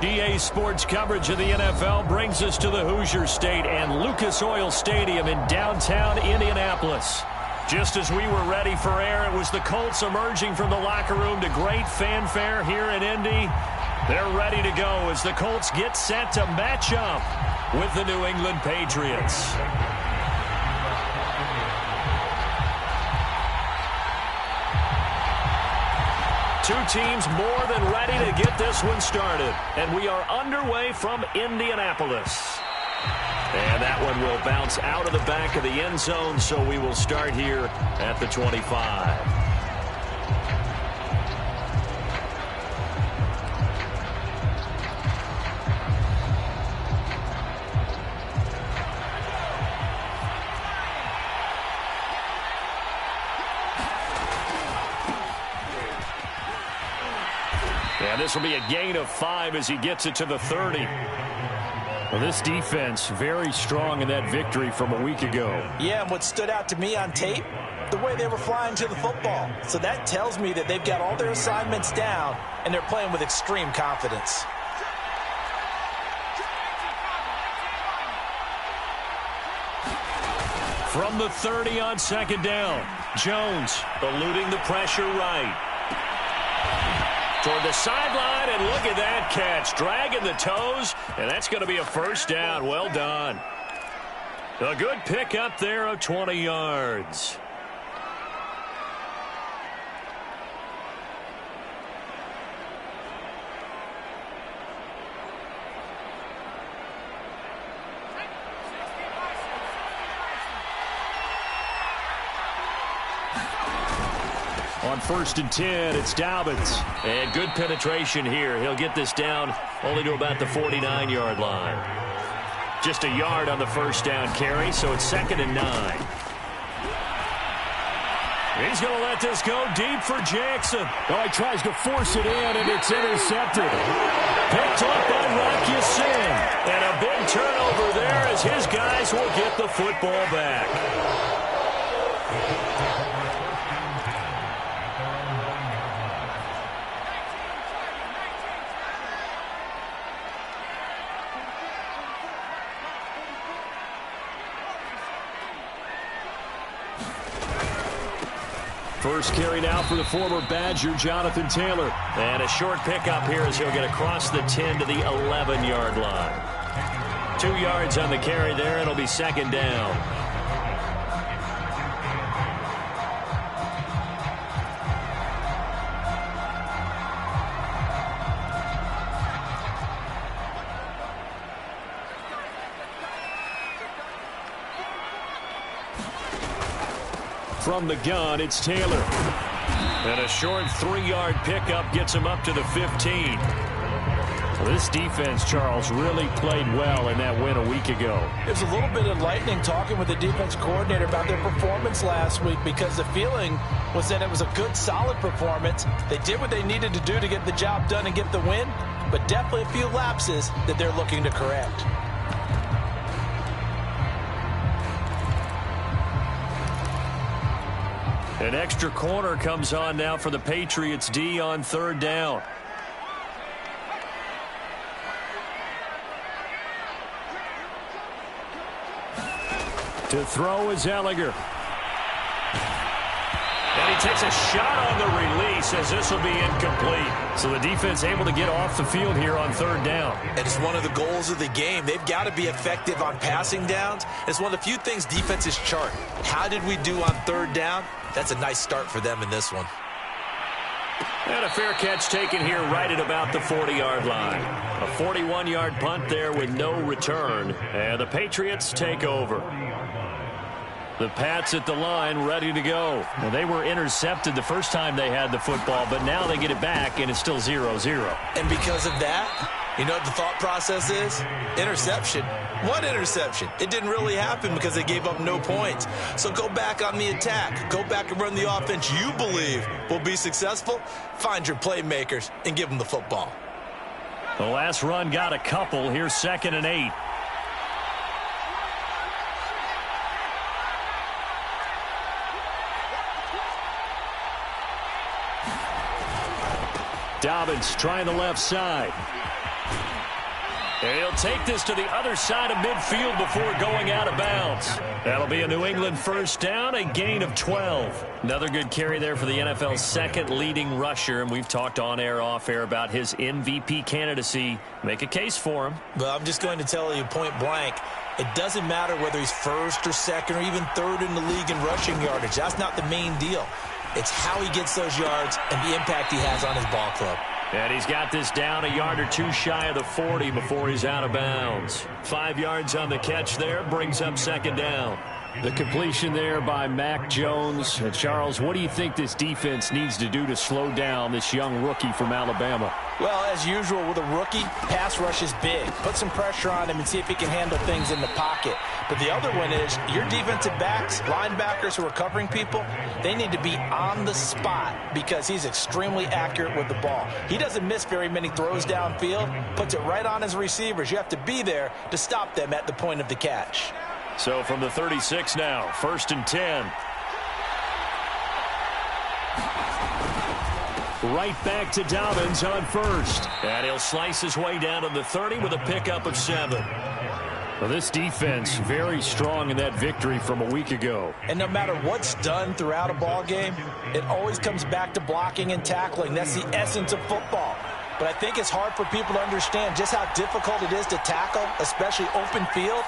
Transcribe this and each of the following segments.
EA Sports coverage of the NFL brings us to the Hoosier State and Lucas Oil Stadium in downtown Indianapolis. Just as we were ready for air, it was the Colts emerging from the locker room to great fanfare here in Indy. They're ready to go as the Colts get set to match up with the New England Patriots. Two teams more than ready to get this one started. And we are underway from Indianapolis. And that one will bounce out of the back of the end zone, so we will start here at the 25. And this will be a gain of 5 as he gets it to the 30. Well, this defense very strong in that victory from a week ago. Yeah, and what stood out to me on tape, the way they were flying to the football. So that tells me that they've got all their assignments down, and they're playing with extreme confidence. From the 30 on second down, Jones eluding the pressure right. Toward the sideline, and look at that catch. Dragging the toes, and that's going to be a first down. Well done. A good pickup there of 20 yards. On 1st and 10, it's Dobbins. And good penetration here. He'll get this down only to about the 49-yard line. Just a yard on the first down carry, so it's 2nd and 9. He's going to let this go deep for Jackson. Oh, he tries to force it in, and it's intercepted. Picked up by Rocky Sin. And a big turnover there as his guys will get the football back. First carry now for the former Badger, Jonathan Taylor. And a short pickup here as he'll get across the 10 to the 11-yard line. 2 yards on the carry there, and it'll be 2nd down. From the gun, it's Taylor. And a short 3-yard pickup gets him up to the 15. Well, this defense, Charles, really played well in that win a week ago. It was a little bit enlightening talking with the defense coordinator about their performance last week, because the feeling was that it was a good, solid performance. They did what they needed to do to get the job done and get the win, but definitely a few lapses that they're looking to correct. An extra corner comes on now for the Patriots D on 3rd down. To throw is Ellinger. And he takes a shot on the release as this will be incomplete. So the defense able to get off the field here on 3rd down. And it's one of the goals of the game. They've got to be effective on passing downs. It's one of the few things defenses chart. How did we do on 3rd down? That's a nice start for them in this one. And a fair catch taken here right at about the 40-yard line. A 41-yard punt there with no return. And the Patriots take over. The Pats at the line ready to go. Well, they were intercepted the first time they had the football, but now they get it back, and it's still 0-0. And because of that, you know what the thought process is? Interception. What interception? It didn't really happen because they gave up no points. So go back on the attack. Go back and run the offense you believe will be successful. Find your playmakers and give them the football. The last run got a couple. Here's 2nd and 8. Dobbins trying the left side. And he'll take this to the other side of midfield before going out of bounds. That'll be a New England first down, a gain of 12. Another good carry there for the NFL's second leading rusher, and we've talked on air, off air about his MVP candidacy. Make a case for him. Well, I'm just going to tell you point blank, it doesn't matter whether he's first or second or even third in the league in rushing yardage. That's not the main deal. It's how he gets those yards and the impact he has on his ball club. And he's got this down a yard or two shy of the 40 before he's out of bounds. 5 yards on the catch there, brings up second down. The completion there by Mac Jones. Charles, what do you think this defense needs to do to slow down this young rookie from Alabama? Well, as usual with a rookie, pass rush is big. Put some pressure on him and see if he can handle things in the pocket. But the other one is your defensive backs, linebackers who are covering people, they need to be on the spot because he's extremely accurate with the ball. He doesn't miss very many throws downfield, puts it right on his receivers. You have to be there to stop them at the point of the catch. So from the 36 now, 1st and 10. Right back to Dobbins on first. And he'll slice his way down to the 30 with a pickup of 7. Well, this defense very strong in that victory from a week ago. And no matter what's done throughout a ball game, it always comes back to blocking and tackling. That's the essence of football. But I think it's hard for people to understand just how difficult it is to tackle, especially open field.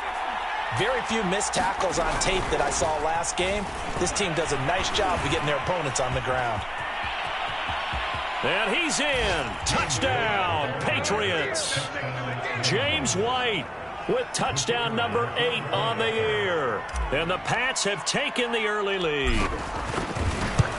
Very few missed tackles on tape that I saw last game. This team does a nice job of getting their opponents on the ground. And he's in. Touchdown, Patriots. James White with touchdown number 8 on the year. And the Pats have taken the early lead.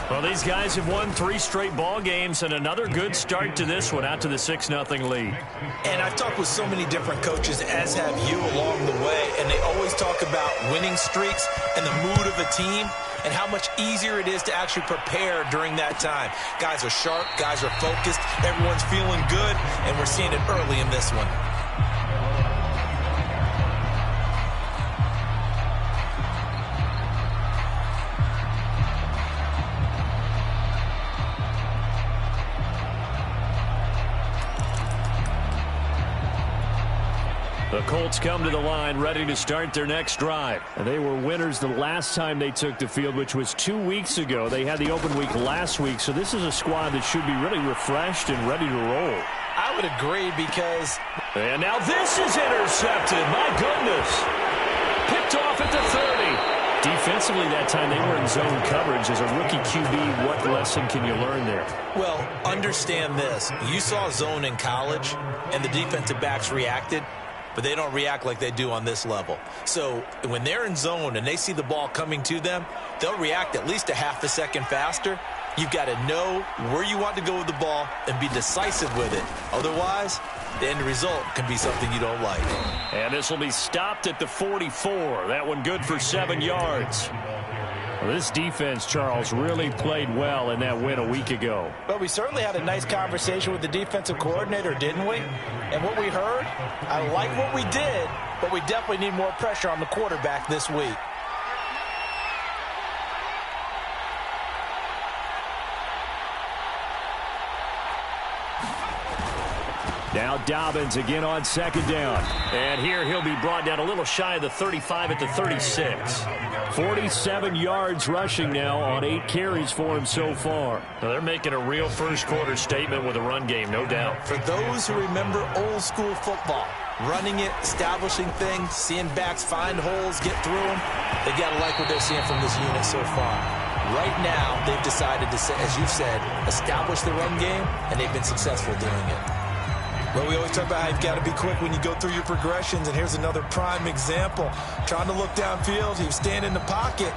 Well, these guys have won 3 straight ball games and another good start to this one, out to the 6-0 lead. And I've talked with so many different coaches, as have you, along the way, and they always talk about winning streaks and the mood of a team and how much easier it is to actually prepare during that time. Guys are sharp, guys are focused, everyone's feeling good, and we're seeing it early in this one. The Colts come to the line ready to start their next drive. And they were winners the last time they took the field, which was 2 weeks ago. They had the open week last week, so this is a squad that should be really refreshed and ready to roll. I would agree because... And now this is intercepted. My goodness. Picked off at the 30. Defensively that time they were in zone coverage. As a rookie QB, what lesson can you learn there? Well, understand this. You saw zone in college, and the defensive backs reacted, but they don't react like they do on this level. So when they're in zone and they see the ball coming to them, they'll react at least a half a second faster. You've got to know where you want to go with the ball and be decisive with it. Otherwise, the end result can be something you don't like. And this will be stopped at the 44. That one good for 7 yards. Well, this defense, Charles, really played well in that win a week ago. But we certainly had a nice conversation with the defensive coordinator, didn't we? And what we heard, I like what we did, but we definitely need more pressure on the quarterback this week. Now Dobbins again on 2nd down. And here he'll be brought down a little shy of the 35 at the 36. 47 yards rushing now on 8 carries for him so far. Now they're making a real first quarter statement with a run game, no doubt. For those who remember old school football, running it, establishing things, seeing backs find holes, get through them, they got to like what they're seeing from this unit so far. Right now, they've decided to, as you've said, establish the run game, and they've been successful doing it. Well, we always talk about how you've got to be quick when you go through your progressions, and here's another prime example. Trying to look downfield, he was standing in the pocket,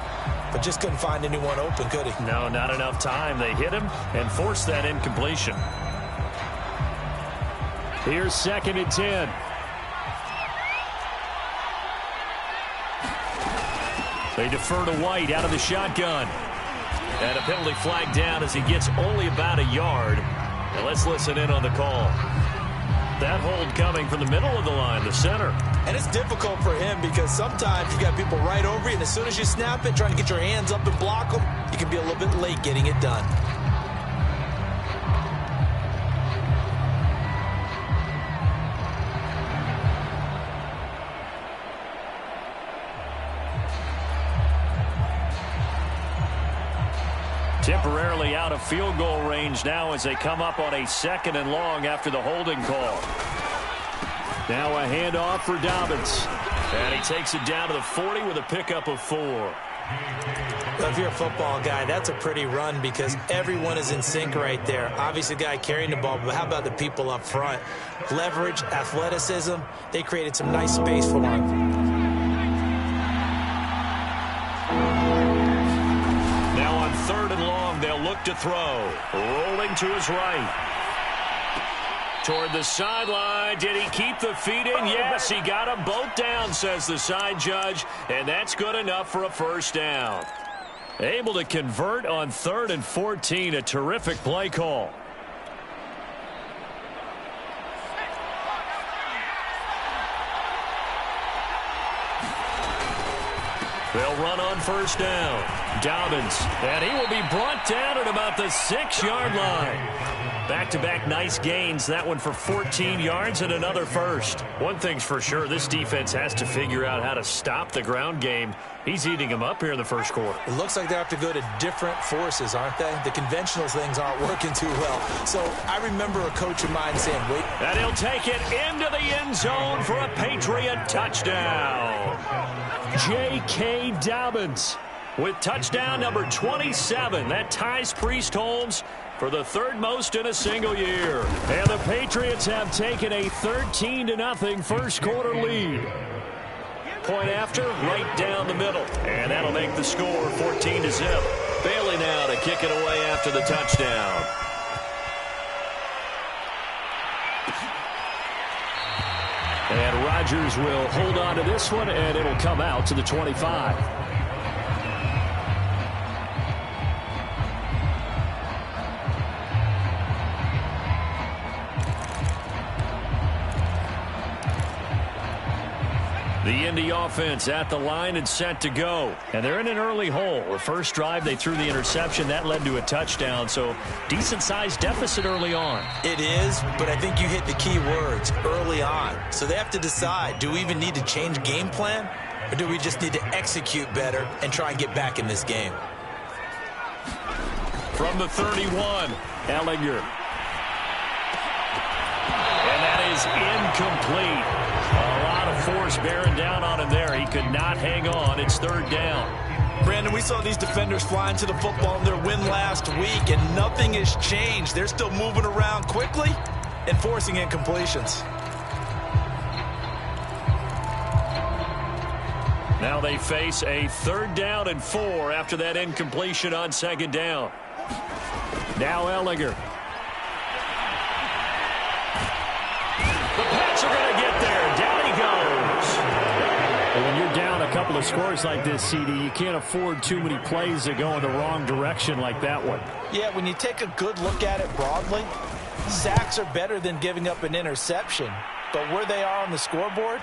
but just couldn't find anyone open, could he? No, not enough time. They hit him and forced that incompletion. Here's 2nd and 10. They defer to White out of the shotgun. And a penalty flag down as he gets only about a yard. Now let's listen in on the call. That hold coming from the middle of the line, the center. And it's difficult for him because sometimes you got people right over you, and as soon as you snap it, trying to get your hands up and block them, you can be a little bit late getting it done. Temporarily out of field goal range now as they come up on a 2nd and long after the holding call. Now a handoff for Dobbins. And he takes it down to the 40 with a pickup of 4. Well, if you're a football guy, that's a pretty run because everyone is in sync right there. Obviously, the guy carrying the ball, but how about the people up front? Leverage, athleticism, they created some nice space for him. Now on 3rd and long, they'll look to throw. Rolling to his right. Toward the sideline. Did he keep the feet in? Yes, he got them both down, says the side judge, and that's good enough for a first down. Able to convert on 3rd and 14. A terrific play call. They'll run on first down. Dobbins, and he will be brought down at about the 6-yard line. Back-to-back nice gains. That one for 14 yards and another first. One thing's for sure, this defense has to figure out how to stop the ground game. He's eating them up here in the first quarter. It looks like they have to go to different forces, aren't they? The conventional things aren't working too well. So I remember a coach of mine saying, wait. And he'll take it into the end zone for a Patriot touchdown. J.K. Dobbins with touchdown number 27. That ties Priest Holmes for the 3rd most in a single year. And the Patriots have taken a 13-0 first quarter lead. Point after, right down the middle. And that'll make the score 14-0. Bailey now to kick it away after the touchdown. And Rodgers will hold on to this one, and it'll come out to the 25. The Indy offense at the line and set to go. And they're in an early hole. The first drive, they threw the interception. That led to a touchdown. So decent-sized deficit early on. It is, but I think you hit the key words, early on. So they have to decide, do we even need to change game plan? Or do we just need to execute better and try and get back in this game? From the 31, Ellinger. And that is incomplete. A lot of force bearing down on him there. He could not hang on. It's 3rd down. Brandon, we saw these defenders flying to the football in their win last week, and nothing has changed. They're still moving around quickly and forcing incompletions. Now they face a 3rd down and 4 after that incompletion on 2nd down. Now Ellinger. The Pats are going to get there. Down he goes. And when you're down a couple of scores like this, CD, you can't afford too many plays that go in the wrong direction like that one. Yeah, when you take a good look at it broadly, sacks are better than giving up an interception. But where they are on the scoreboard,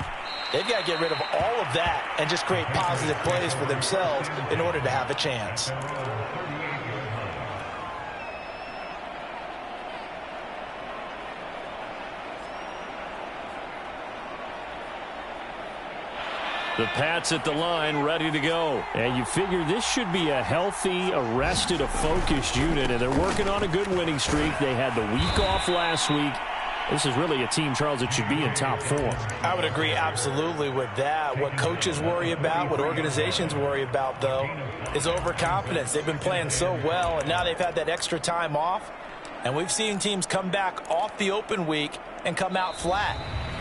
they've got to get rid of all of that and just create positive plays for themselves in order to have a chance. The Pats at the line, ready to go. And you figure this should be a healthy, arrested, a focused unit, and they're working on a good winning streak. They had the week off last week. This is really a team, Charles, that should be in top form. I would agree absolutely with that. What coaches worry about, what organizations worry about, though, is overconfidence. They've been playing so well, and now they've had that extra time off. And we've seen teams come back off the open week and come out flat.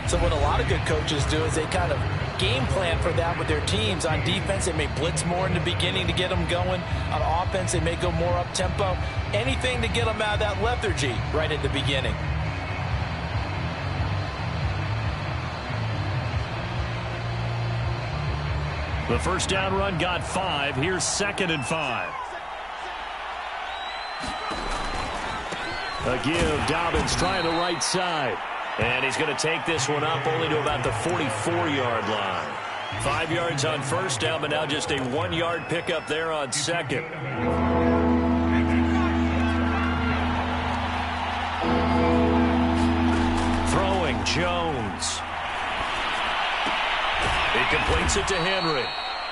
So what a lot of good coaches do is they kind of game plan for that with their teams. On defense, they may blitz more in the beginning to get them going. On offense, they may go more up-tempo. Anything to get them out of that lethargy right at the beginning. The first down run got 5. Here's 2nd and 5. A give. Dobbins trying the right side. And he's going to take this one up only to about the 44-yard line. 5 yards on first down, but now just a 1-yard pickup there on 2nd. Throwing Jones. He completes it to Henry.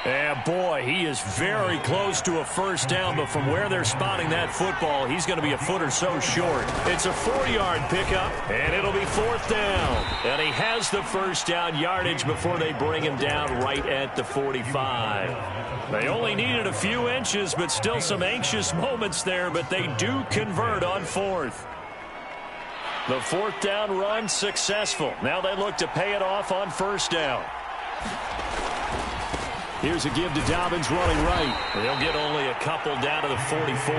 And boy, he is very close to a first down, but from where they're spotting that football, he's going to be a foot or so short. It's a 4-yard pickup, and it'll be 4th down. And he has the first down yardage before they bring him down right at the 45. They only needed a few inches, but still some anxious moments there, but they do convert on 4th. The 4th down run successful. Now they look to pay it off on first down. Here's a give to Dobbins running right. They'll get only a couple down to the 44.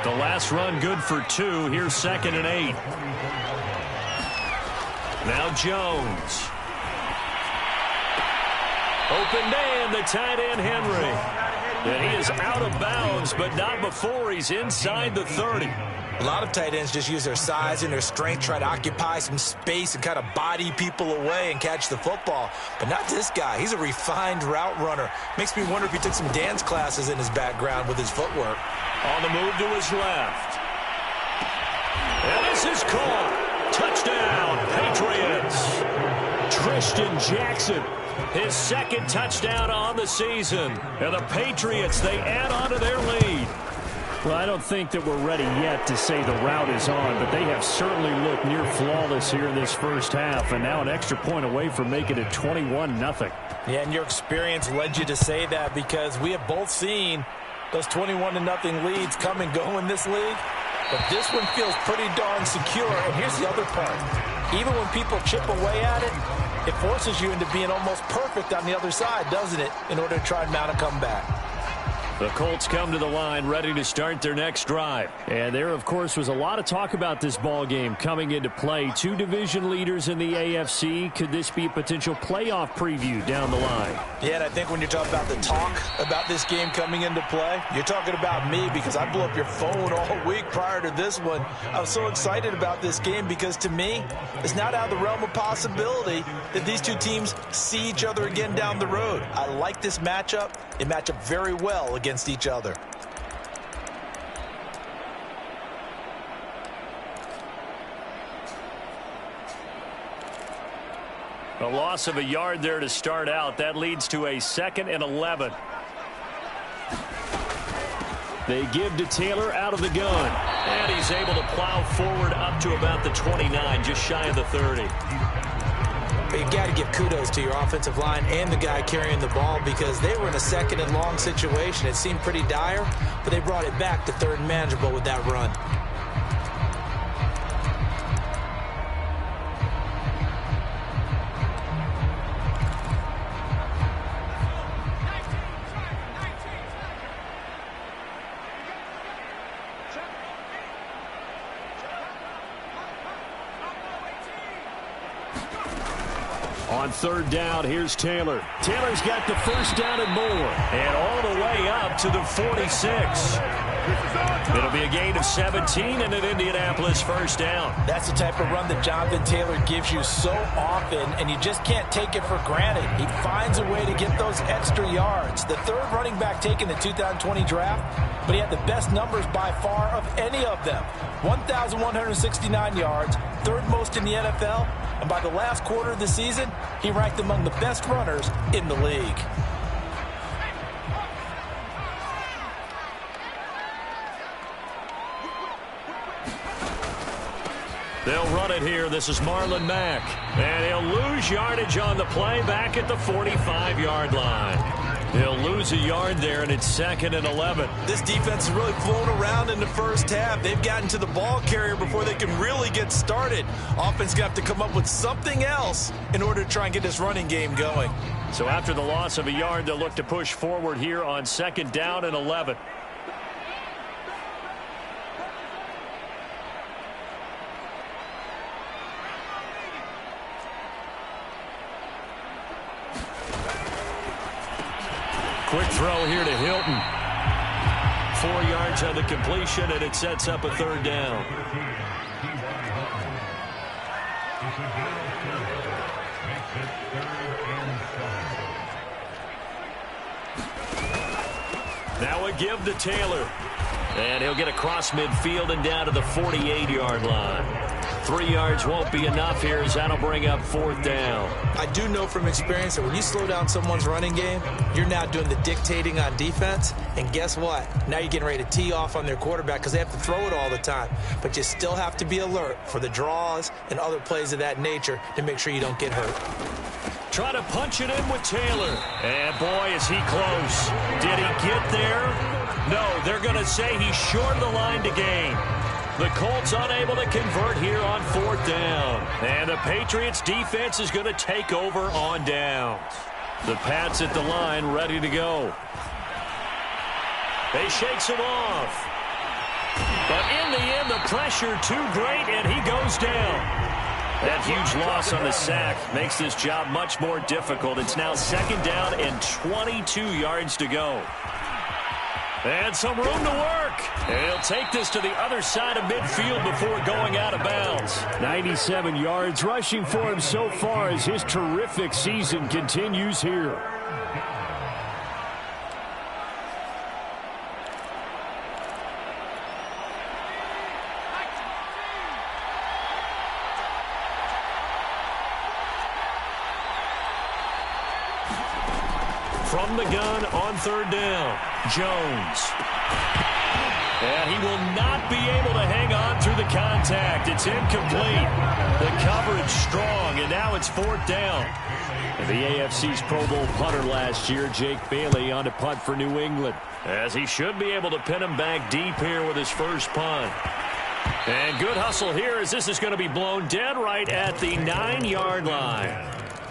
The last run good for 2. Here's 2nd and 8. Now Jones. Open man, the tight end Henry. And he is out of bounds, but not before he's inside the 30. A lot of tight ends just use their size and their strength, try to occupy some space and kind of body people away and catch the football. But not this guy. He's a refined route runner. Makes me wonder if he took some dance classes in his background with his footwork. On the move to his left. And this is caught. Touchdown, Patriots. Tristan Jackson, his 2nd touchdown on the season. And the Patriots, they add on to their lead. Well, I don't think that we're ready yet to say the route is on, but they have certainly looked near flawless here in this first half, and now an extra point away from making it 21-0. Yeah, and your experience led you to say that because we have both seen those 21-0 leads come and go in this league. But this one feels pretty darn secure. And here's the other part. Even when people chip away at it, it forces you into being almost perfect on the other side, doesn't it, in order to try and mount a comeback. The Colts come to the line ready to start their next drive. And there, of course, was a lot of talk about this ball game coming into play. 2 division leaders in the AFC. Could this be a potential playoff preview down the line? Yeah, and I think when you're talking about the talk about this game coming into play, you're talking about me because I blew up your phone all week prior to this one. I was so excited about this game because, to me, it's not out of the realm of possibility that these two teams see each other again down the road. I like this matchup. They match up very well against each other. A loss of a yard there to start out. That leads to a 2nd and 11. They give to Taylor out of the gun. And he's able to plow forward up to about the 29, just shy of the 30. You've got to give kudos to your offensive line and the guy carrying the ball because they were in a 2nd and long situation. It seemed pretty dire, but they brought it back to 3rd and manageable with that run. On 3rd down, here's Taylor. Taylor's got the first down and more. And all the way up to the 46. It'll be a gain of 17 and an Indianapolis first down. That's the type of run that Jonathan Taylor gives you so often, and you just can't take it for granted. He finds a way to get those extra yards. The 3rd running back taken in the 2020 draft, but he had the best numbers by far of any of them. 1,169 yards, 3rd most in the NFL, and by the last quarter of the season, he ranked among the best runners in the league. They'll run it here. This is Marlon Mack. And he'll lose yardage on the play back at the 45-yard line. He'll lose a yard there, and it's 2nd and 11. This defense has really flown around in the first half. They've gotten to the ball carrier before they can really get started. Offense got to come up with something else in order to try and get this running game going. So after the loss of a yard, they'll look to push forward here on 2nd down and 11. Quick throw here to Hilton. 4 yards on the completion, and it sets up a 3rd down. Now a give to Taylor. And he'll get across midfield and down to the 48-yard line. 3 yards won't be enough here as that'll bring up 4th down. I do know from experience that when you slow down someone's running game, you're now doing the dictating on defense. And guess what? Now you're getting ready to tee off on their quarterback because they have to throw it all the time. But you still have to be alert for the draws and other plays of that nature to make sure you don't get hurt. Try to punch it in with Taylor. And boy, is he close. Did he get there? No, they're going to say he's short of the line to gain. The Colts unable to convert here on 4th down. And the Patriots defense is going to take over on downs. The Pats at the line ready to go. They shakes him off. But in the end, the pressure too great, and he goes down. That huge loss on the sack makes this job much more difficult. It's now 2nd down and 22 yards to go. And some room to work. And he'll take this to the other side of midfield before going out of bounds. 97 yards rushing for him so far as his terrific season continues here. From the gun on 3rd down, Jones. And he will not be able to hang on through the contact. It's incomplete. The coverage strong, and now it's 4th down. And the AFC's Pro Bowl punter last year, Jake Bailey, on to punt for New England. As he should be able to pin him back deep here with his first punt. And good hustle here as this is going to be blown dead right at the 9-yard line.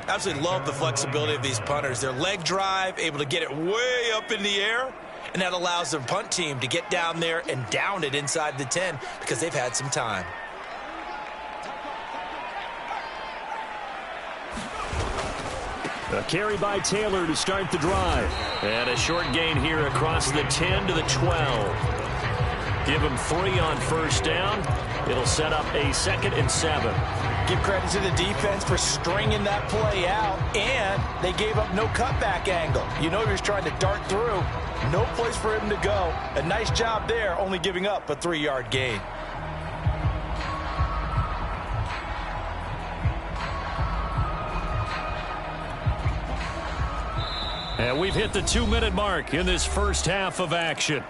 Absolutely love the flexibility of these punters. Their leg drive, able to get it way up in the air, and that allows their punt team to get down there and down it inside the 10 because they've had some time. A carry by Taylor to start the drive. And a short gain here across the 10 to the 12. Give him 3 on 1st down. It'll set up a 2nd and 7. Give credit to the defense for stringing that play out, and they gave up no cutback angle. You know he was trying to dart through. No place for him to go. A nice job there, only giving up a 3-yard gain. And we've hit the 2-minute mark in this first half of action.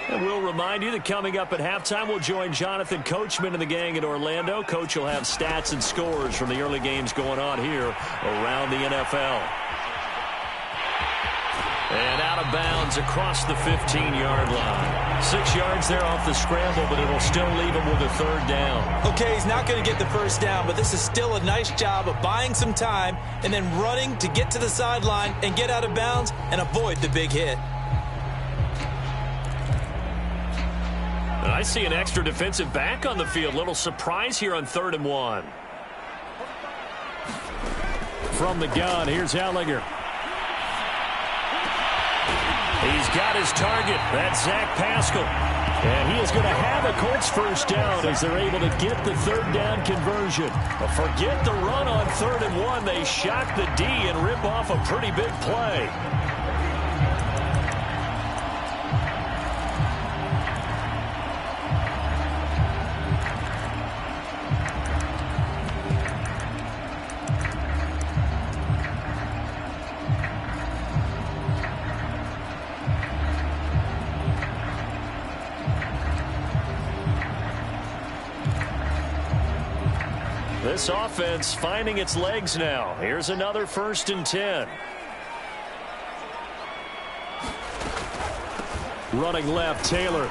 And we'll remind you that coming up at halftime, we'll join Jonathan Coachman and the gang in Orlando. Coach will have stats and scores from the early games going on here around the NFL. And out of bounds across the 15-yard line. 6 yards there off the scramble, but it'll still leave him with a 3rd down. Okay, he's not going to get the 1st down, but this is still a nice job of buying some time and then running to get to the sideline and get out of bounds and avoid the big hit. I see an extra defensive back on the field. Little surprise here on 3rd and 1. From the gun, here's Ellinger. He's got his target. That's Zach Pascal. And he is going to have a Colts 1st down as they're able to get the 3rd down conversion. But forget the run on 3rd and 1. They shock the D and rip off a pretty big play. This offense finding its legs now. Here's another 1st and 10. Running left, Taylor.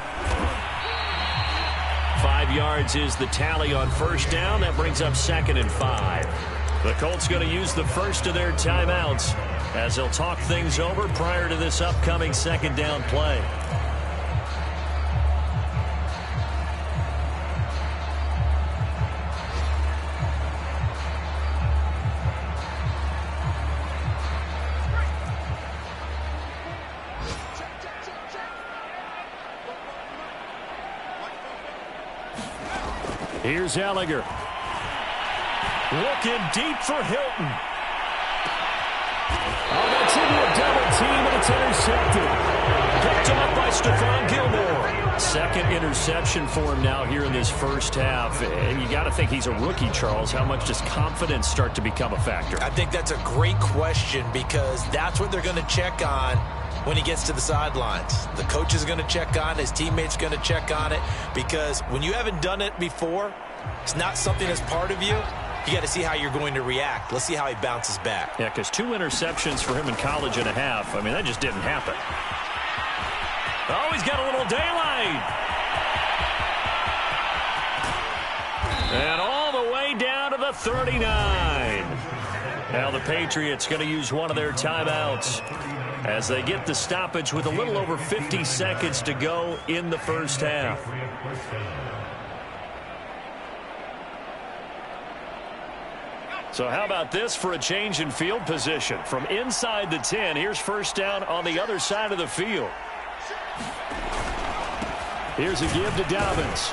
5 yards is the tally on 1st down. That brings up 2nd and 5. The Colts going to use the first of their timeouts as they'll talk things over prior to this upcoming 2nd down play. Here's Ellinger. Looking deep for Hilton. Oh, that's into a double team, and it's intercepted. Picked off by Stephon Gilmore. second interception for him now here in this first half. And you got to think he's a rookie, Charles. How much does confidence start to become a factor? I think that's a great question because that's what they're going to check on when he gets to the sidelines. The coach is going to check on it. His teammates going to check on it because when you haven't done it before, it's not something that's part of you. You got to see how you're going to react. Let's see how he bounces back. Yeah, because 2 interceptions for him in college and a half. I mean, that just didn't happen. Oh, he's got a little daylight. And all the way down to the 39. Now the Patriots going to use one of their timeouts as they get the stoppage with a little over 50 seconds to go in the first half. So how about this for a change in field position? From inside the 10, here's first down on the other side of the field. Here's a give to Dobbins.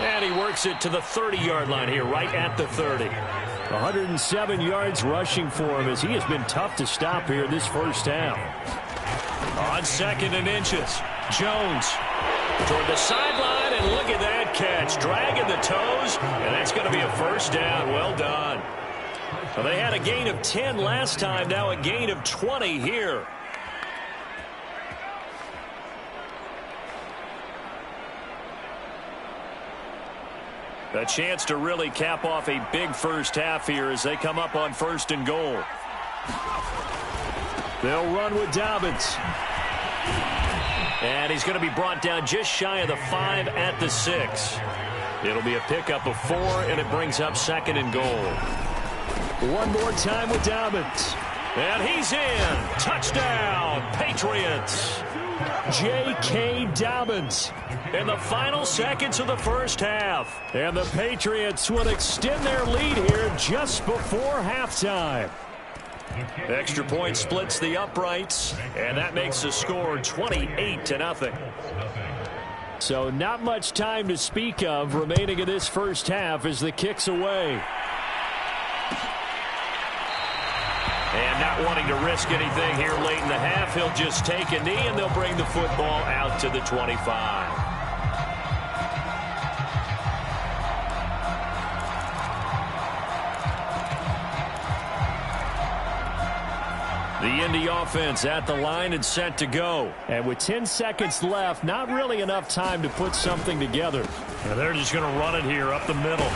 And he works it to the 30-yard line here, right at the 30. 107 yards rushing for him as he has been tough to stop here this first half. On 2nd and inches, Jones toward the sideline, and look at that catch. Dragging the toes, and that's going to be a first down. Well done. Well, they had a gain of 10 last time, now a gain of 20 here. A chance to really cap off a big first half here as they come up on 1st and goal. They'll run with Dobbins. And he's going to be brought down just shy of the 5 at the 6. It'll be a pickup of 4, and it brings up 2nd and goal. One more time with Dobbins. And he's in. Touchdown, Patriots. J.K. Dobbins in the final seconds of the first half. And the Patriots will extend their lead here just before halftime. Extra point splits the uprights, and that makes the score 28-0. So not much time to speak of remaining in this first half as the kick's away. And not wanting to risk anything here late in the half, he'll just take a knee, and they'll bring the football out to the 25. The Indy offense at the line and set to go. And with 10 seconds left, not really enough time to put something together. And they're just going to run it here up the middle.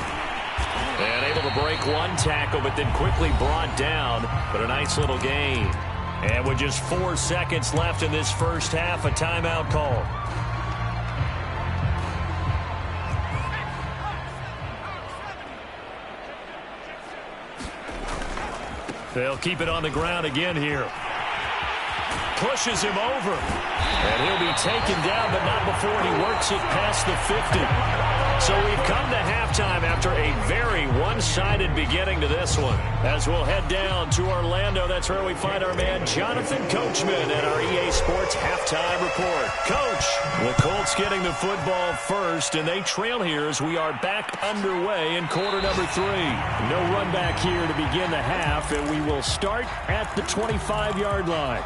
And able to break one tackle, but then quickly brought down. But a nice little gain. And with just 4 seconds left in this first half, a timeout call. They'll keep it on the ground again here. Pushes him over. And he'll be taken down, but not before he works it past the 50. So we've come to halftime after a very one-sided beginning to this one. As we'll head down to Orlando, that's where we find our man Jonathan Coachman at our EA Sports Halftime Report. Coach, the Colts getting the football first, and they trail here as we are back underway in quarter number 3. No run back here to begin the half, and we will start at the 25-yard line.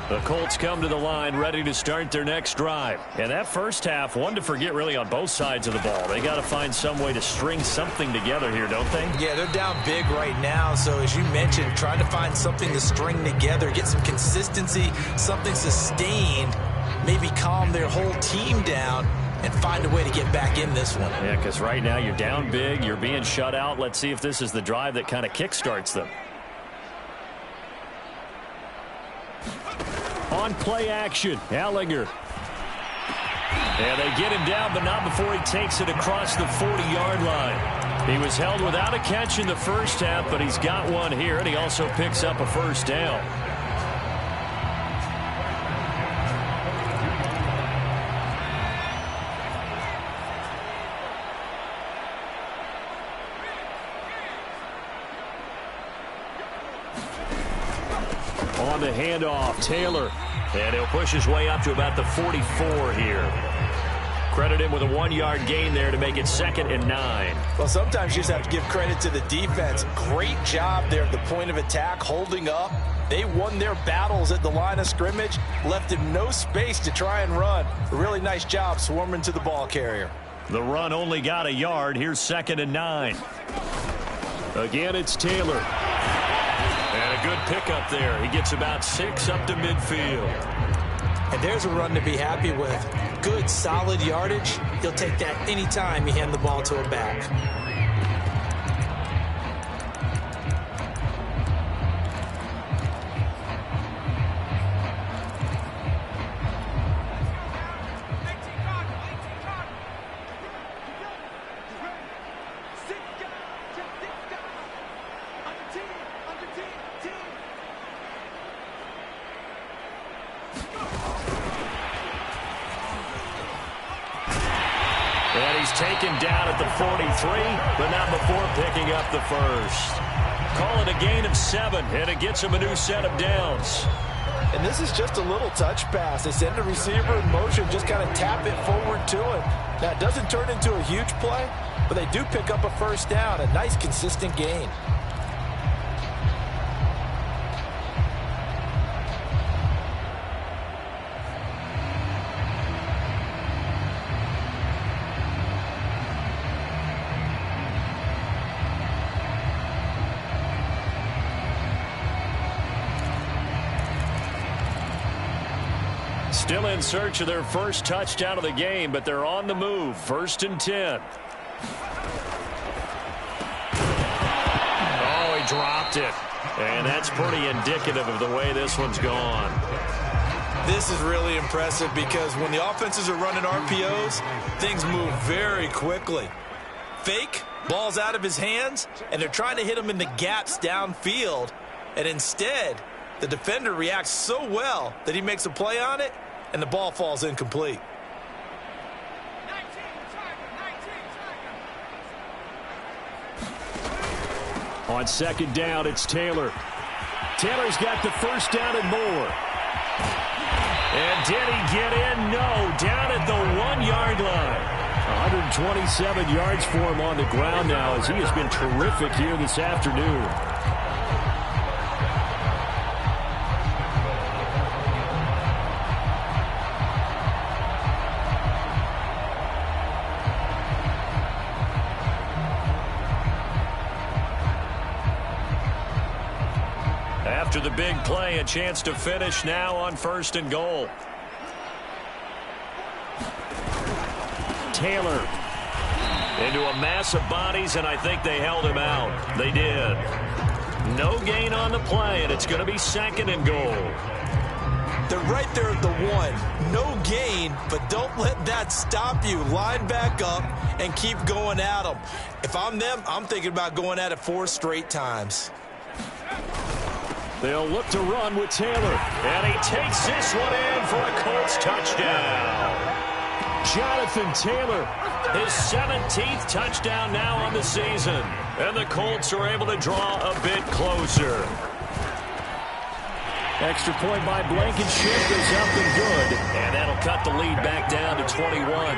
The Colts come to the line ready to start their next drive. And that first half, one to forget really on both sides of the ball. They got to find some way to string something together here, don't they? Yeah, they're down big right now. So as you mentioned, trying to find something to string together, get some consistency, something sustained, maybe calm their whole team down and find a way to get back in this one. Yeah, because right now you're down big, you're being shut out. Let's see if this is the drive that kind of kickstarts them. On play action, Ellinger. And they get him down, but not before he takes it across the 40-yard line. He was held without a catch in the first half, but he's got one here, and he also picks up a first down. On the handoff, Taylor. And he'll push his way up to about the 44 here. Credit him with a 1-yard gain there to make it 2nd and 9. Well, sometimes you just have to give credit to the defense. Great job there at the point of attack, holding up. They won their battles at the line of scrimmage, left him no space to try and run. A really nice job swarming to the ball carrier. The run only got a yard. Here's 2nd and 9. Again, it's Taylor. And a good pickup there. He gets about 6 up to midfield. And there's a run to be happy with. Good, solid yardage. He'll take that anytime you hand the ball to a back. And he's taken down at the 43, but not before picking up the first. Call it a gain of 7, and it gets him a new set of downs. And this is just a little touch pass. They send the receiver in motion, just kind of tap it forward to him. Now, it doesn't turn into a huge play, but they do pick up a first down, a nice, consistent gain. Still in search of their first touchdown of the game, but they're on the move. 1st and 10. Oh, he dropped it. And that's pretty indicative of the way this one's gone. This is really impressive because when the offenses are running RPOs, things move very quickly. Fake, ball's out of his hands, and they're trying to hit him in the gaps downfield. And instead, the defender reacts so well that he makes a play on it, and the ball falls incomplete. On 2nd down, it's Taylor. Taylor's got the first down and more. And did he get in? No, down at the 1-yard line. 127 yards for him on the ground now as he has been terrific here this afternoon. After the big play, a chance to finish now on 1st and goal. Taylor. Into a mass of bodies, and I think they held him out. They did. No gain on the play, and it's going to be 2nd and goal. They're right there at the 1. No gain, but don't let that stop you. Line back up and keep going at them. If I'm them, I'm thinking about going at it 4 straight times. They'll look to run with Taylor. And he takes this one in for a Colts touchdown. Jonathan Taylor. His 17th touchdown now on the season. And the Colts are able to draw a bit closer. Extra point by Blankenship is up and good. And that'll cut the lead back down to 21.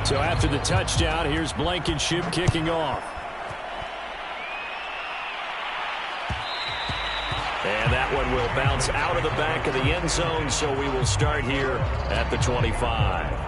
So after the touchdown, here's Blankenship kicking off. And that one will bounce out of the back of the end zone, so we will start here at the 25.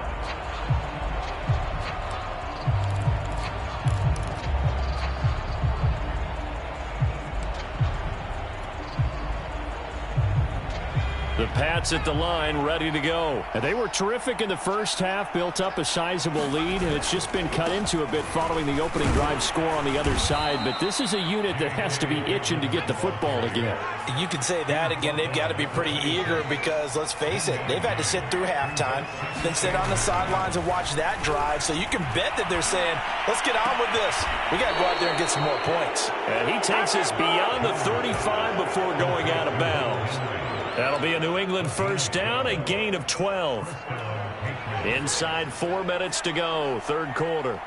The Pats at the line, ready to go. And they were terrific in the first half, built up a sizable lead, and it's just been cut into a bit following the opening drive score on the other side. But this is a unit that has to be itching to get the football again. You could say that again. They've got to be pretty eager because, let's face it, they've had to sit through halftime, then sit on the sidelines and watch that drive. So you can bet that they're saying, let's get on with this. We got to go out there and get some more points. And he takes us beyond the 35 before going out of bounds. That'll be a New England first down, a gain of 12. Inside 4 minutes to go, third quarter.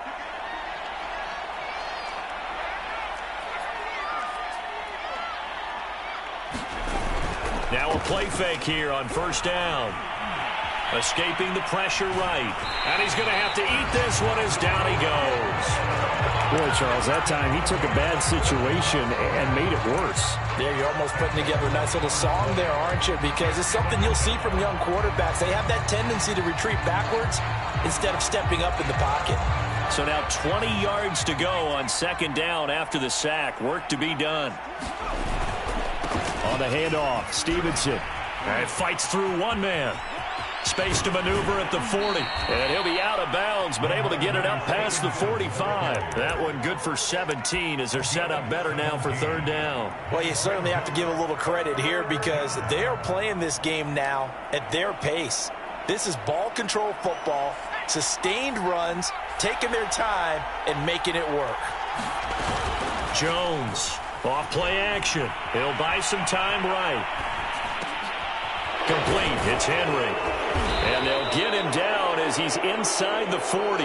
Now a play fake here on first down. Escaping the pressure right. And he's going to have to eat this one as down he goes. Boy, Charles, that time he took a bad situation and made it worse. There, you're almost putting together a nice little song there, aren't you? Because it's something you'll see from young quarterbacks. They have that tendency to retreat backwards instead of stepping up in the pocket. So now 20 yards to go on second down after the sack. Work to be done. On the handoff, Stevenson. And fights through one man. Space to maneuver at the 40. And he'll be out of bounds, but able to get it up past the 45. That one good for 17 as they're set up better now for third down. Well, you certainly have to give a little credit here because they are playing this game now at their pace. This is ball control football, sustained runs, taking their time, and making it work. Jones, off play action. He'll buy some time right. Complete. It's Henry. And they'll get him down as he's inside the 40.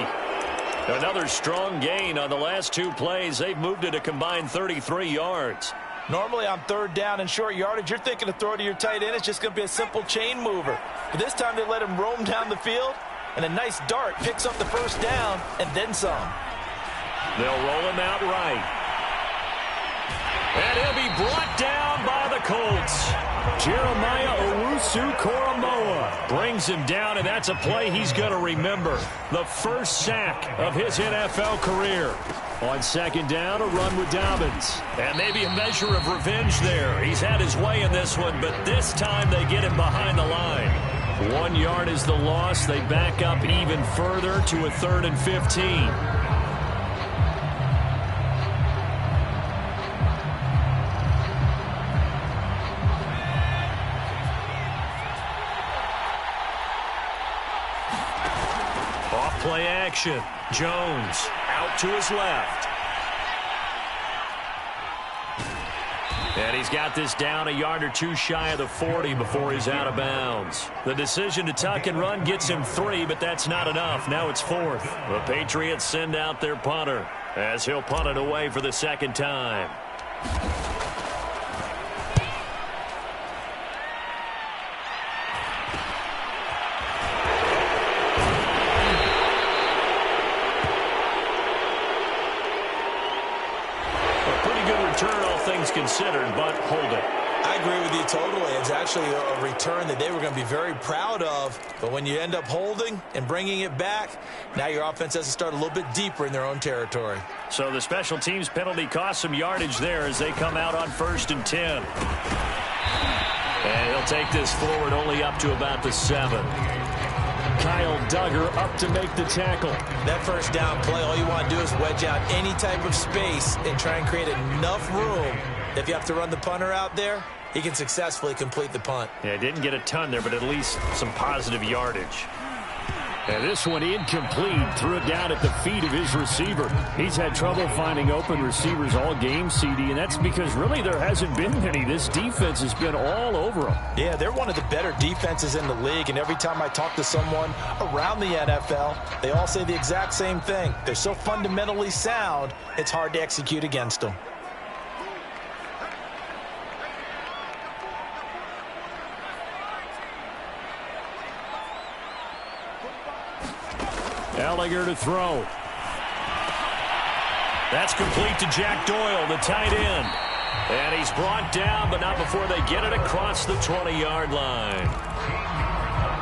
Another strong gain on the last two plays. They've moved it a combined 33 yards. Normally on third down and short yardage, you're thinking to throw to your tight end. It's just going to be a simple chain mover. But this time they let him roam down the field, and a nice dart picks up the first down and then some. They'll roll him out right. And he'll be brought down by the Colts. Jeremiah Owusu-Koramoah brings him down, and that's a play he's going to remember. The first sack of his NFL career. On second down, a run with Dobbins. And maybe a measure of revenge there. He's had his way in this one, but this time they get him behind the line. 1 yard is the loss. They back up even further to a 3rd and 15. Play action. Jones out to his left. And he's got this down a yard or two shy of the 40 before he's out of bounds. The decision to tuck and run gets him 3, but that's not enough. Now it's 4th. The Patriots send out their punter as he'll punt it away for the second time. Considered, but hold it. I agree with you totally. It's actually a return that they were going to be very proud of, but when you end up holding and bringing it back, now your offense has to start a little bit deeper in their own territory. So the special teams penalty cost some yardage there as they come out on 1st and 10. And he'll take this forward only up to about the 7. Kyle Duggar up to make the tackle. That first down play, all you want to do is wedge out any type of space and try and create enough room. If you have to run the punter out there, he can successfully complete the punt. Yeah, didn't get a ton there, but at least some positive yardage. And this one incomplete. Threw it down at the feet of his receiver. He's had trouble finding open receivers all game, CD, and that's because really there hasn't been many. This defense has been all over them. Yeah, they're one of the better defenses in the league, and every time I talk to someone around the NFL, they all say the exact same thing. They're so fundamentally sound, it's hard to execute against them. Ellinger to throw. That's complete to Jack Doyle, the tight end. And he's brought down, but not before they get it across the 20-yard line.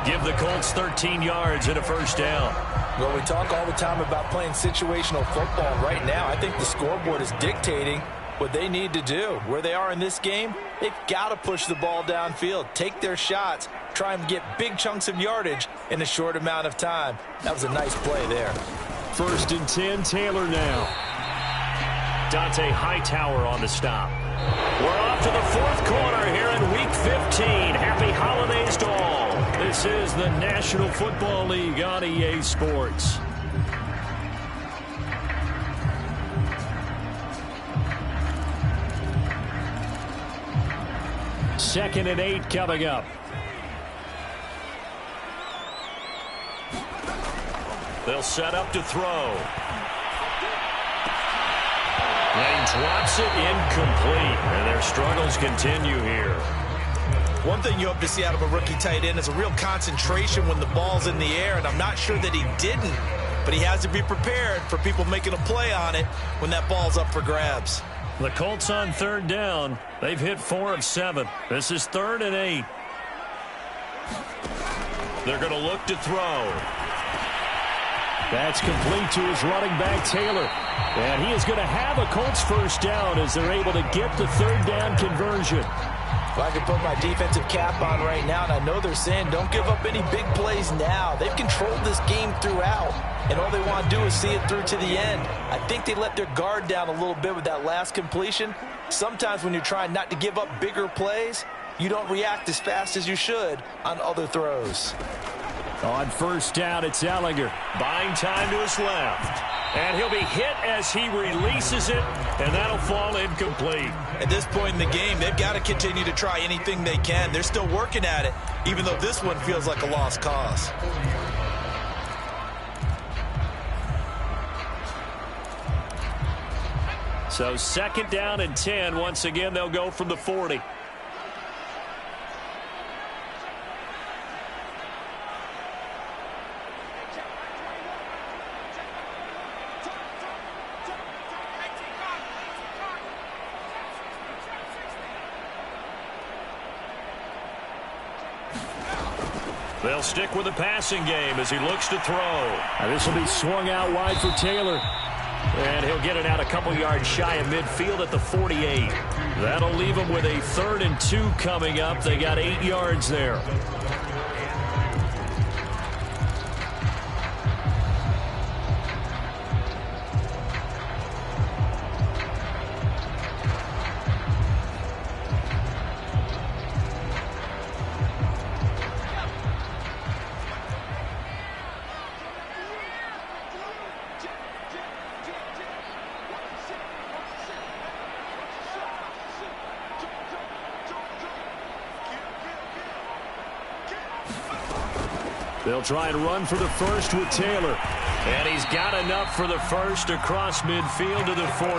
Give the Colts 13 yards and a first down. Well, we talk all the time about playing situational football. Right now, I think the scoreboard is dictating what they need to do. Where they are in this game, they've got to push the ball downfield, take their shots, try and get big chunks of yardage in a short amount of time. That was a nice play there. 1st and 10, Taylor now. Dante Hightower on the stop. We're off to the 4th quarter here in Week 15. Happy holidays to all. This is the National Football League on EA Sports. 2nd and 8 coming up. They'll set up to throw. He drops it incomplete, and their struggles continue here. One thing you hope to see out of a rookie tight end is a real concentration when the ball's in the air, and I'm not sure that he didn't, but he has to be prepared for people making a play on it when that ball's up for grabs. The Colts on 3rd down. They've hit 4 of 7. This is 3rd and 8. They're going to look to throw. That's complete to his running back, Taylor. And he is going to have a Colts first down as they're able to get the 3rd down conversion. If I could put my defensive cap on right now, and I know they're saying don't give up any big plays now. They've controlled this game throughout, and all they want to do is see it through to the end. I think they let their guard down a little bit with that last completion. Sometimes when you're trying not to give up bigger plays, you don't react as fast as you should on other throws. On 1st down, it's Ellinger. Buying time to his left. And he'll be hit as he releases it, and that'll fall incomplete. At this point in the game, they've got to continue to try anything they can. They're still working at it, even though this one feels like a lost cause. So 2nd down and 10. Once again, they'll go from the 40. They'll stick with the passing game as he looks to throw. Now this will be swung out wide for Taylor. And he'll get it out a couple yards shy of midfield at the 48. That'll leave him with a 3rd and 2 coming up. They got 8 yards there. They'll try and run for the first with Taylor. And he's got enough for the first across midfield to the 48.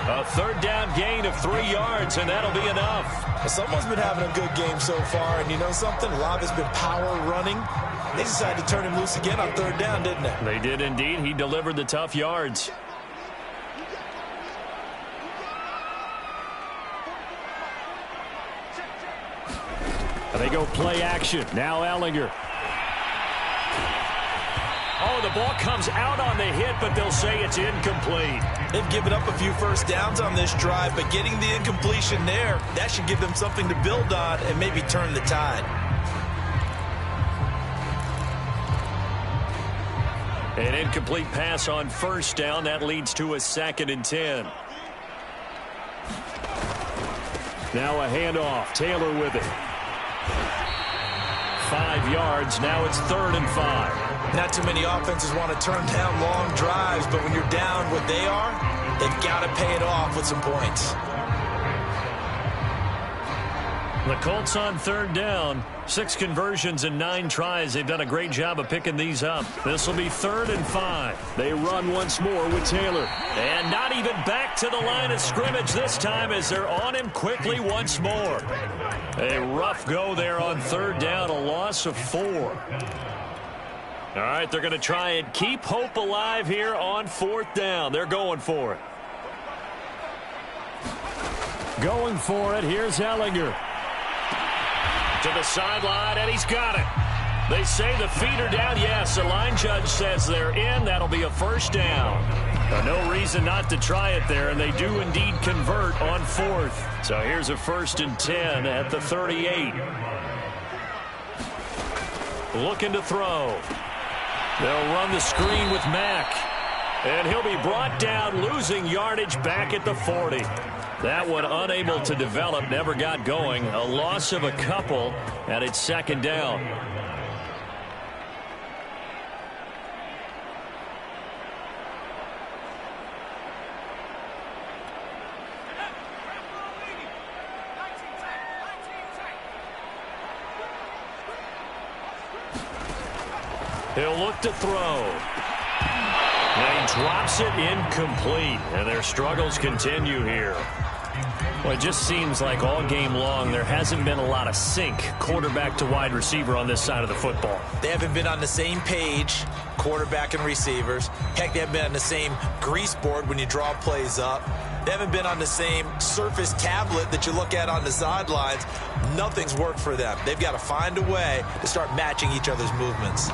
A 3rd down gain of 3 yards, and that'll be enough. Someone's been having a good game so far, and you know something? A lot of it's been power running. They decided to turn him loose again on 3rd down, didn't they? They did indeed. He delivered the tough yards. And they go play action. Now Ellinger. Oh, the ball comes out on the hit, but they'll say it's incomplete. They've given up a few first downs on this drive, but getting the incompletion there, that should give them something to build on and maybe turn the tide. An incomplete pass on 1st down. That leads to a 2nd and 10. Now a handoff. Taylor with it. 5 yards. Now it's 3rd and 5. Not too many offenses want to turn down long drives, but when you're down what they are, they've got to pay it off with some points. The Colts on 3rd down. 6 conversions and 9 tries. They've done a great job of picking these up. This will be 3rd and 5. They run once more with Taylor. And not even back to the line of scrimmage this time as they're on him quickly once more. A rough go there on 3rd down, a loss of 4. All right, they're going to try and keep hope alive here on 4th down. They're going for it. Going for it. Here's Ellinger. To the sideline, and he's got it. They say the feet are down. Yes, the line judge says they're in. That'll be a 1st down. No reason not to try it there, and they do indeed convert on 4th. So here's a 1st and 10 at the 38. Looking to throw. They'll run the screen with Mack. And he'll be brought down, losing yardage back at the 40. That one unable to develop, never got going. A loss of a couple, and it's 2nd down. He'll look to throw. Now he drops it incomplete, and their struggles continue here. Well, it just seems like all game long there hasn't been a lot of sync quarterback to wide receiver on this side of the football. They haven't been on the same page, quarterback and receivers. Heck, they haven't been on the same grease board when you draw plays up. They haven't been on the same surface tablet that you look at on the sidelines. Nothing's worked for them. They've got to find a way to start matching each other's movements.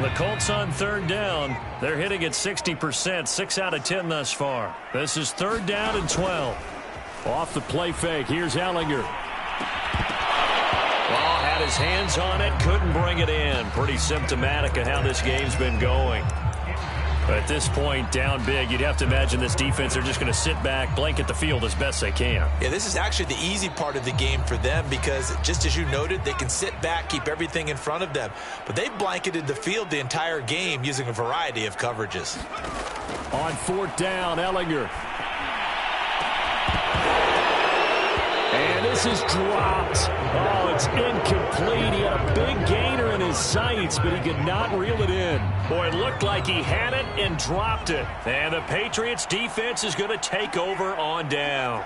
The Colts on third down. They're hitting at 60%, 6 out of 10 thus far. This is third down and 12. Off the play fake, here's Ellinger. Well, had his hands on it, couldn't bring it in. Pretty symptomatic of how this game's been going. At this point, down big, you'd have to imagine this defense, they're just going to sit back, blanket the field as best they can. Yeah, this is actually the easy part of the game for them because, just as you noted, they can sit back, keep everything in front of them. But they've blanketed the field the entire game using a variety of coverages. On fourth down, Ellinger. And this is dropped. Oh, it's incomplete. He had a big gainer in his sights, but he could not reel it in. Boy, it looked like he had it and dropped it. And the Patriots defense is going to take over on downs.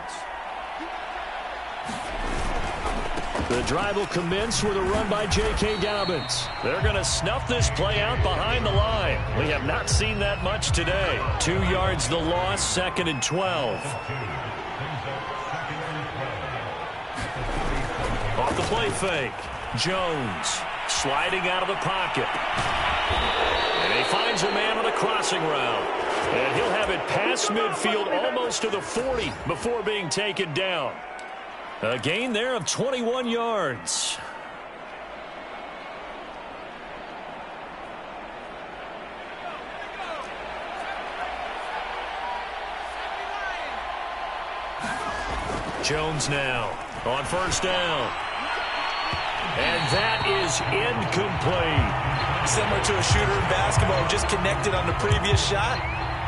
The drive will commence with a run by J.K. Dobbins. They're going to snuff this play out behind the line. We have not seen that much today. 2 yards the loss, 2nd and 12. Off the play fake. Jones sliding out of the pocket. And he finds a man on a crossing route. And he'll have it past midfield almost to the 40 before being taken down. A gain there of 21 yards. Jones now on first down. And that is incomplete. Similar to a shooter in basketball who just connected on the previous shot.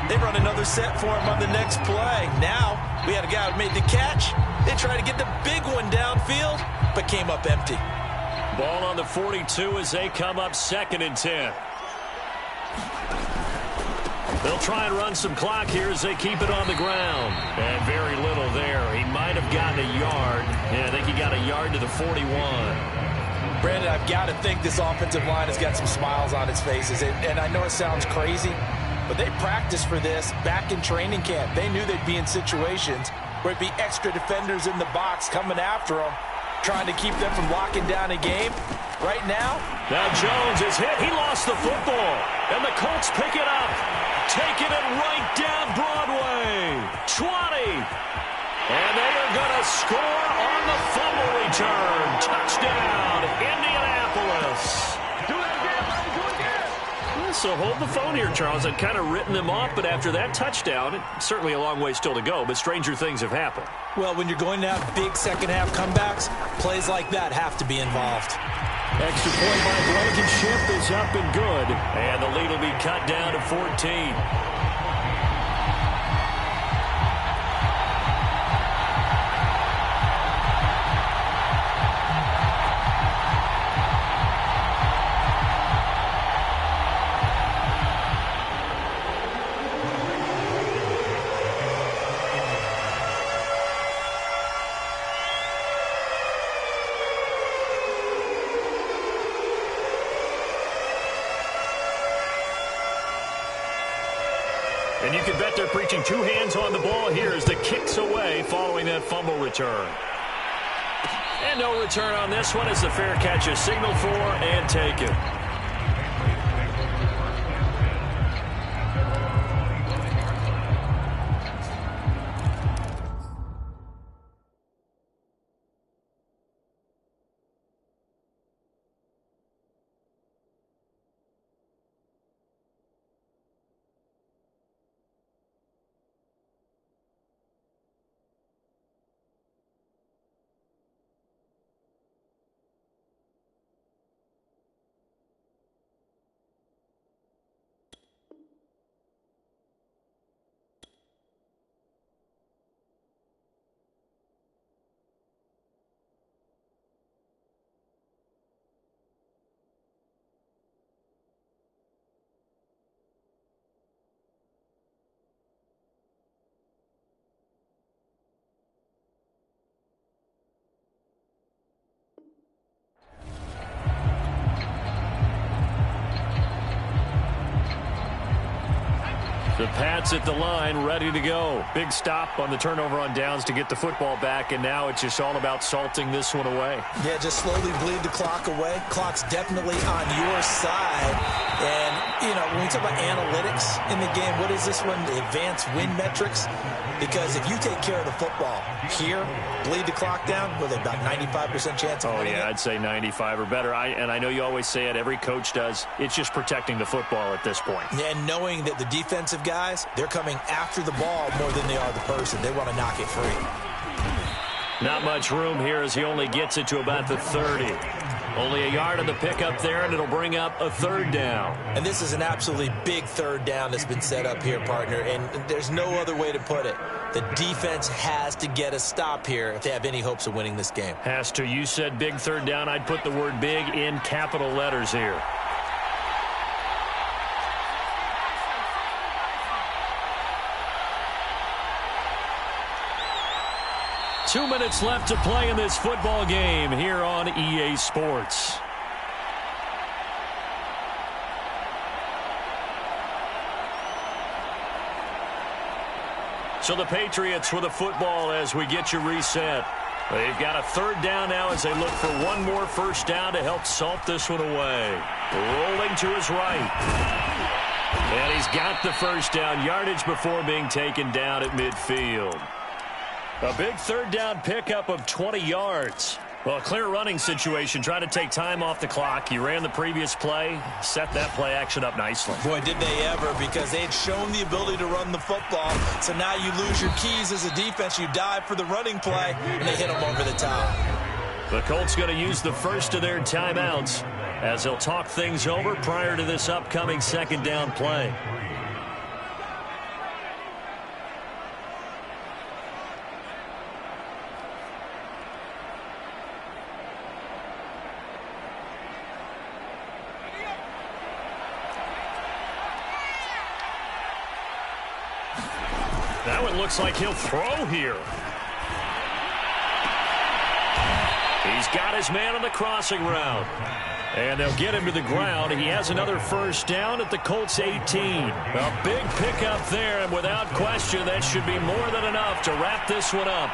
They run another set for him on the next play. Now, we had a guy who made the catch. They tried to get the big one downfield, but came up empty. Ball on the 42 as they come up 2nd and 10. They'll try and run some clock here as they keep it on the ground. And very little there. He might have gotten a yard. Yeah, I think he got a yard to the 41. Brandon, I've got to think this offensive line has got some smiles on its faces. And I know it sounds crazy, but they practiced for this back in training camp. They knew they'd be in situations where it'd be extra defenders in the box coming after them, trying to keep them from locking down a game. Right now Jones is hit. He lost the football. And the Colts pick it up. Taking it right down Broadway. 20. And they are going to score on the fumble return. Touchdown, Indianapolis. Do it again. So hold the phone here, Charles. I'd kind of written them off, but after that touchdown, it's certainly a long way still to go, but stranger things have happened. Well, when you're going to have big second-half comebacks, plays like that have to be involved. Extra point by Blankenship is up and good. And the lead will be cut down to 14. And you can bet they're preaching 2 hands on the ball here as the kick's away following that fumble return. And no return on this one as the fair catch is signaled for and taken. The Pats at the line, ready to go. Big stop on the turnover on downs to get the football back, and now it's just all about salting this one away. Yeah, just slowly bleed the clock away. Clock's definitely on your side. And, you know, when we talk about analytics in the game, what is this one? The advanced win metrics? Because if you take care of the football here, bleed the clock down, with about 95% chance of winning it. I'd say 95 or better. And I know you always say it, every coach does. It's just protecting the football at this point. And knowing that the defensive guys, they're coming after the ball more than they are the person. They want to knock it free. Not much room here as he only gets it to about the 30. Only a yard on the pickup there, and it'll bring up a third down. And this is an absolutely big third down that's been set up here, partner, and there's no other way to put it. The defense has to get a stop here if they have any hopes of winning this game. Has to. You said big third down. I'd put the word big in capital letters here. Two minutes left to play in this football game here on EA Sports. So the Patriots with the football as we get you reset. They've got a third down now as they look for one more first down to help salt this one away. Rolling to his right. And he's got the first down, yardage before being taken down at midfield. A big third down pickup of 20 yards. Well, a clear running situation. Trying to take time off the clock. You ran the previous play, set that play action up nicely. Boy, did they ever, because they had shown the ability to run the football. So now you lose your keys as a defense. You dive for the running play, and they hit them over the top. The Colts going to use the first of their timeouts as they'll talk things over prior to this upcoming second down play. That one looks like he'll throw here. He's got his man on the crossing route. And they'll get him to the ground. He has another first down at the Colts 18. A big pickup there, and without question, that should be more than enough to wrap this one up.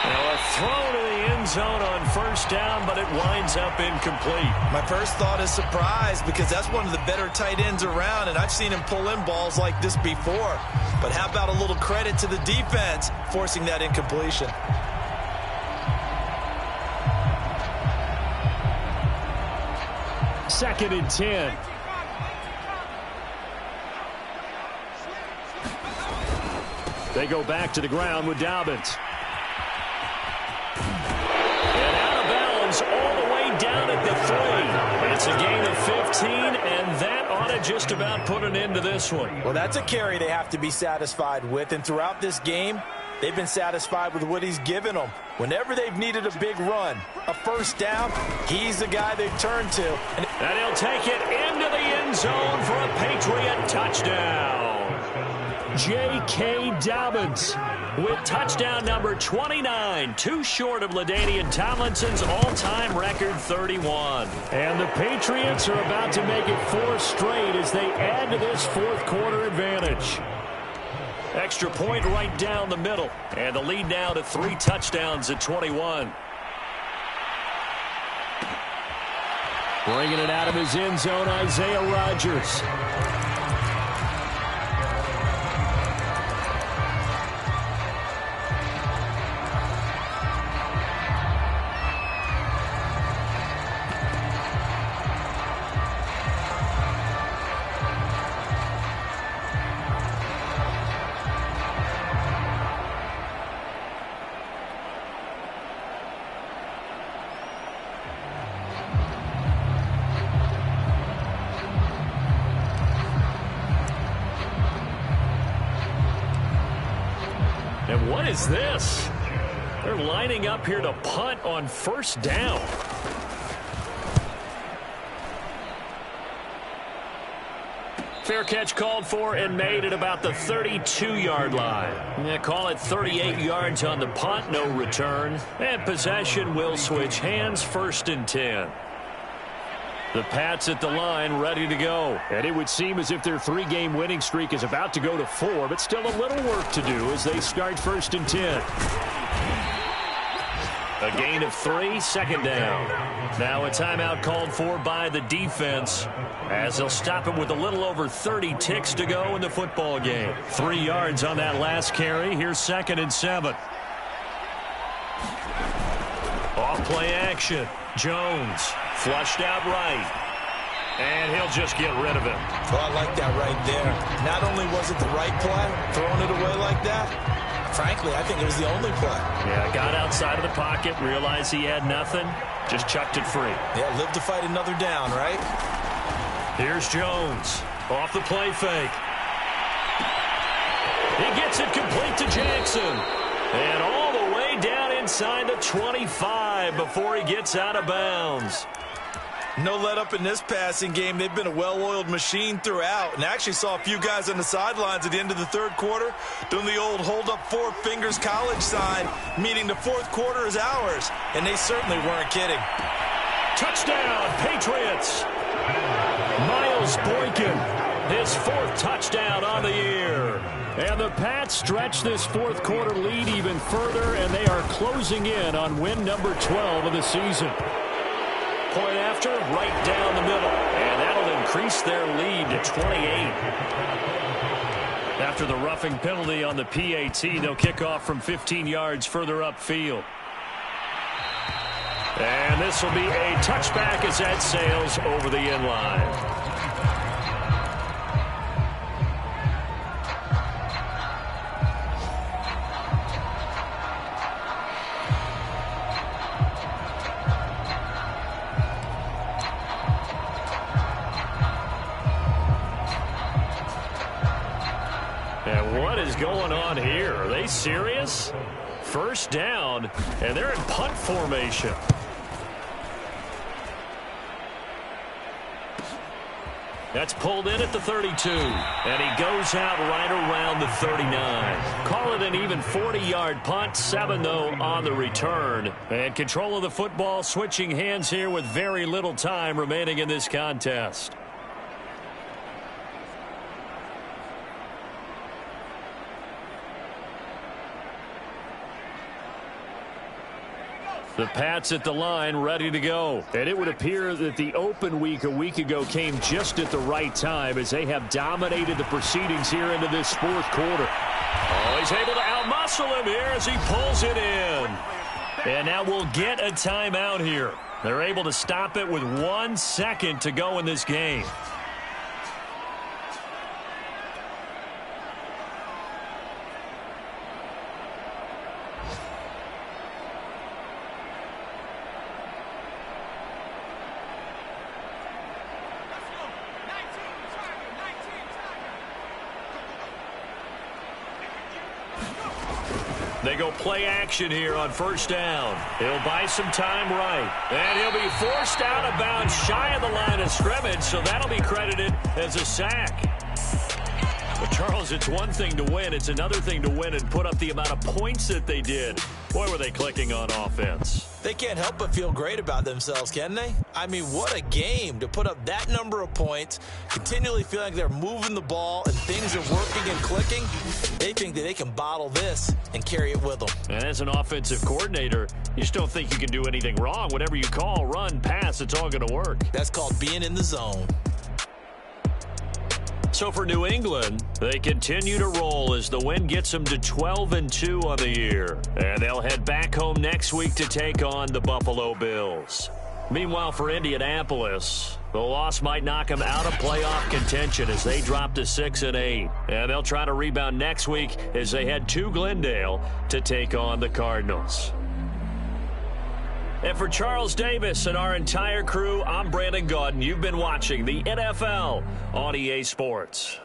Now a throw to the end zone on first down, but it winds up incomplete. My first thought is surprise, because that's one of the better tight ends around, and I've seen him pull in balls like this before. But how about a little credit to the defense forcing that incompletion? Second and 10. They go back to the ground with Dobbins. And out of bounds all the way down at the 3. It's a gain of 15, and that ought to just about put an end to this one. Well, that's a carry they have to be satisfied with, and throughout this game, they've been satisfied with what he's given them. Whenever they've needed a big run, a first down, he's the guy they've turned to. And he'll take it into the end zone for a Patriot touchdown. J.K. Dobbins with touchdown number 29, too short of LaDainian Tomlinson's all-time record 31. And the Patriots are about to make it 4 straight as they add to this fourth quarter advantage. Extra point right down the middle. And the lead now to 3 touchdowns at 21. Bringing it out of his end zone, Isaiah Rodgers. And what is this? They're lining up here to punt on first down. Fair catch called for and made at about the 32-yard line. Yeah, call it 38 yards on the punt, no return. And possession will switch hands, 1st and 10. The Pats at the line, ready to go. And it would seem as if their 3-game winning streak is about to go to 4, but still a little work to do as they start 1st and 10. A gain of 3, 2nd down. Now a timeout called for by the defense as they'll stop it with a little over 30 ticks to go in the football game. 3 yards on that last carry. Here's 2nd and 7. Off play action. Jones flushed out right. And he'll just get rid of it. Oh, I like that right there. Not only was it the right play, throwing it away like that, frankly, I think it was the only play. Yeah, got outside of the pocket, realized he had nothing, just chucked it free. Yeah, live to fight another down, right? Here's Jones. Off the play fake. He gets it complete to Jackson. And all the way down inside the 25 before he gets out of bounds. No let up in this passing game. They've been a well-oiled machine throughout. And actually saw a few guys on the sidelines at the end of the 3rd quarter doing the old hold up 4 fingers college sign, meaning the 4th quarter is ours. And they certainly weren't kidding. Touchdown, Patriots. Miles Boykin, his 4th touchdown on the year. And the Pats stretch this 4th quarter lead even further, and they are closing in on win number 12 of the season. Point after, right down the middle. And that'll increase their lead to 28. After the roughing penalty on the PAT, they'll kick off from 15 yards further upfield. And this will be a touchback as that sails over the end line. And what is going on here? Are they serious? 1st down, and they're in punt formation. That's pulled in at the 32, and he goes out right around the 39. Call it an even 40-yard punt, 7 though on the return. And control of the football switching hands here with very little time remaining in this contest. The Pats at the line, ready to go. And it would appear that the open week a week ago came just at the right time as they have dominated the proceedings here into this 4th quarter. Oh, he's able to outmuscle him here as he pulls it in. And now we'll get a timeout here. They're able to stop it with 1 second to go in this game. They go play action here on 1st down. He'll buy some time right. And he'll be forced out of bounds shy of the line of scrimmage, so that'll be credited as a sack. But, Charles, it's one thing to win. It's another thing to win and put up the amount of points that they did. Boy, were they clicking on offense. They can't help but feel great about themselves, can they? I mean, what a game to put up that number of points, continually feel like they're moving the ball and things are working and clicking. They think that they can bottle this and carry it with them. And as an offensive coordinator, you just don't think you can do anything wrong. Whatever you call, run, pass, it's all going to work. That's called being in the zone. So for New England, they continue to roll as the win gets them to 12-2 on the year. And they'll head back home next week to take on the Buffalo Bills. Meanwhile, for Indianapolis, the loss might knock them out of playoff contention as they drop to 6-8. And they'll try to rebound next week as they head to Glendale to take on the Cardinals. And for Charles Davis and our entire crew, I'm Brandon Gaudin. You've been watching the NFL on EA Sports.